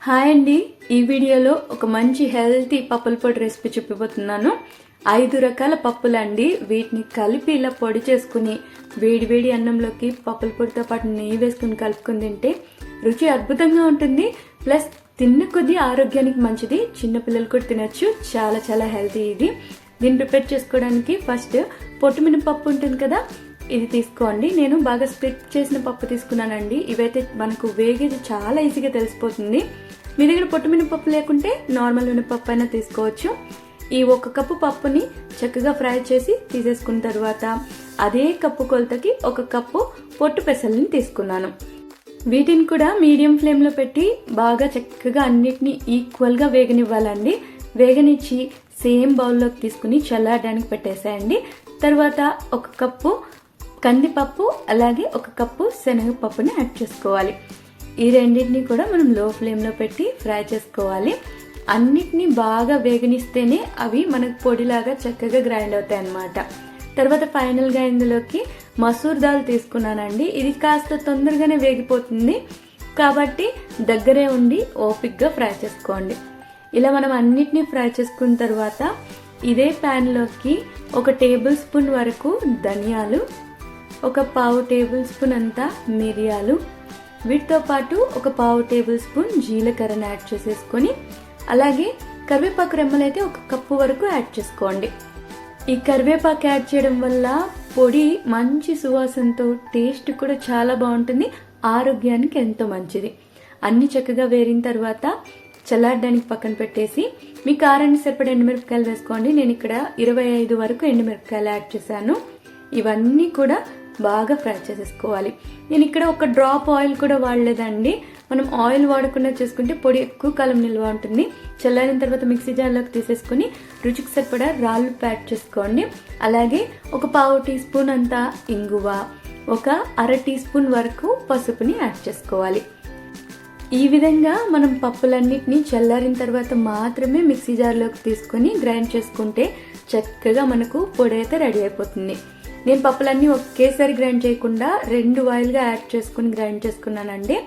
Hi అండి, ఈ వీడియోలో ఒక మంచి హెల్తీ పప్పుల పొడి రెసిపీ చూపిపోతున్నాను. 5 రకాల పప్పులండి. వీటిని కలిపి ఇలా పొడి చేసుకుని వేడి అన్నంలోకి పప్పుల పొడితో పాటు నెయ్యి వేసుకుని కలుపుకుని తింటే రుచి అద్భుతంగా ఉంటుంది. ప్లస్ తిన్న కొద్దీ ఆరోగ్యానికి మంచిది. చిన్నపిల్లలు కూడా తినచ్చు. చాలా హెల్తీ ఇది. దీన్ని ప్రిపేర్ చేసుకోవడానికి ఫస్ట్ పొట్టు మినపప్పు ఉంటుంది కదా, ఇది తీసుకోండి. నేను బాగా స్ప్లిట్ చేసిన పప్పు తీసుకున్నానండి. ఇవైతే మనకు వేగేది చాలా ఈజీగా తెలిసిపోతుంది. మీ దగ్గర పొట్టు మినపప్పు లేకుంటే నార్మల్ మినపప్పు అయినా తీసుకోవచ్చు. ఈ 1 కప్పు పప్పుని చక్కగా ఫ్రై చేసి తీసేసుకున్న తర్వాత అదే కప్పు కొలతకి 1 కప్పు పొట్టు పెసల్ని తీసుకున్నాను. వీటిని కూడా మీడియం ఫ్లేమ్లో పెట్టి బాగా చక్కగా అన్నిటినీ ఈక్వల్గా వేగనివ్వాలండి. వేగనిచ్చి సేమ్ బౌల్లోకి తీసుకుని చల్లారడానికి పెట్టేసేయండి. తర్వాత 1 కప్పు కందిపప్పు అలాగే 1 కప్పు శనగపప్పుని యాడ్ చేసుకోవాలి. ఈ రెండింటిని కూడా మనం లో ఫ్లేమ్లో పెట్టి ఫ్రై చేసుకోవాలి. అన్నిటినీ బాగా వేగనిస్తేనే అవి మనకు పొడిలాగా చక్కగా గ్రైండ్ అవుతాయి అన్నమాట. తర్వాత ఫైనల్గా ఇందులోకి మసూర్ దాల్ తీసుకున్నానండి. ఇది కాస్త తొందరగానే వేగిపోతుంది కాబట్టి దగ్గరే ఉండి ఓపిక్గా ఫ్రై చేసుకోండి. ఇలా మనం అన్నిటినీ ఫ్రై చేసుకున్న తర్వాత ఇదే ప్యాన్లోకి 1 టేబుల్ స్పూన్ వరకు ధనియాలు, 1/4 టేబుల్ స్పూన్ అంతా మిరియాలు, వీటితో పాటు 1/4 టేబుల్ స్పూన్ జీలకర్రను యాడ్ చేసేసుకొని అలాగే కరివేపాకు రెమ్మలు అయితే 1 కప్పు వరకు యాడ్ చేసుకోండి. ఈ కరివేపాకు యాడ్ చేయడం వల్ల పొడి మంచి సువాసనతో టేస్ట్ కూడా చాలా బాగుంటుంది. ఆరోగ్యానికి ఎంతో మంచిది. అన్ని చక్కగా వేరిన తర్వాత చల్లారడానికి పక్కన పెట్టేసి మీ కారానికి సరిపడే ఎండుమిరపకాయలు వేసుకోండి. నేను ఇక్కడ 25 వరకు ఎండుమిరపకాయలు యాడ్ చేశాను. ఇవన్నీ కూడా బాగా ఫ్రై చేసేసుకోవాలి. నేను ఇక్కడ 1 డ్రాప్ ఆయిల్ కూడా వాడలేదండి. మనం ఆయిల్ వాడకుండా చేసుకుంటే పొడి ఎక్కువ కాలం నిల్వ ఉంటుంది. చల్లారిన తర్వాత మిక్సీ జార్లోకి తీసేసుకుని రుచికి సరిపడా రాళ్ళు యాడ్ చేసుకోండి. అలాగే 1/4 టీ స్పూన్ అంతా ఇంగువ, 1/2 టీ స్పూన్ వరకు పసుపుని యాడ్ చేసుకోవాలి. ఈ విధంగా మనం పప్పులన్నిటినీ చల్లారిన తర్వాత మాత్రమే మిక్సీ జార్లోకి తీసుకొని గ్రైండ్ చేసుకుంటే చక్కగా మనకు పొడి అయితే రెడీ అయిపోతుంది. నేను పప్పులన్నీ ఒకేసారి గ్రైండ్ చేయకుండా 2 వాయిల్గా యాడ్ చేసుకుని గ్రైండ్ చేసుకున్నానండి.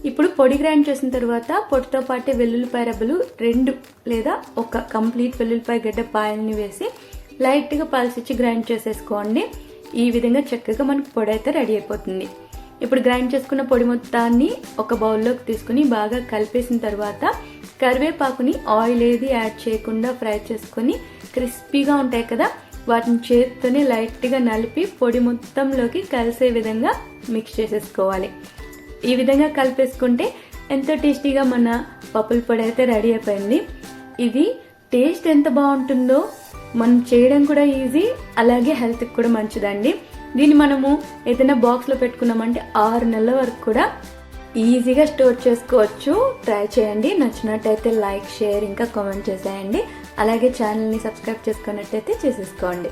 ఇప్పుడు పొడి గ్రైండ్ చేసిన తర్వాత పొడితో పాటే వెల్లుల్లిపాయ రబ్బలు 2 లేదా 1 కంప్లీట్ వెల్లుల్లిపాయ గడ్డ పాయల్ని వేసి లైట్గా పల్సిచ్చి గ్రైండ్ చేసేసుకోండి. ఈ విధంగా చక్కగా మనకు పొడి అయితే రెడీ అయిపోతుంది. ఇప్పుడు గ్రైండ్ చేసుకున్న పొడి మొత్తాన్ని ఒక బౌల్లోకి తీసుకుని బాగా కలిపేసిన తర్వాత కరివేపాకుని ఆయిల్ ఏది యాడ్ చేయకుండా ఫ్రై చేసుకొని క్రిస్పీగా ఉంటాయి కదా, వాటిని చేత్తోనే లైట్గా నలిపి పొడి మొత్తంలోకి కలిసే విధంగా మిక్స్ చేసేసుకోవాలి. ఈ విధంగా కలిపేసుకుంటే ఎంతో టేస్టీగా మన పప్పుల పొడి అయితే రెడీ అయిపోయింది. ఇది టేస్ట్ ఎంత బాగుంటుందో మనం చేయడం కూడా ఈజీ, అలాగే హెల్త్కి కూడా మంచిదండి. దీన్ని మనము ఏదైనా బాక్స్లో పెట్టుకున్నామంటే 6 నెలల వరకు కూడా ఈజీగా స్టోర్ చేసుకోవచ్చు. ట్రై చేయండి. నచ్చినట్టయితే లైక్, షేర్ ఇంకా కామెంట్ చేసేయండి. అలాగే ఛానల్ని సబ్స్క్రైబ్ చేసుకున్నట్టయితే చేసేసుకోండి.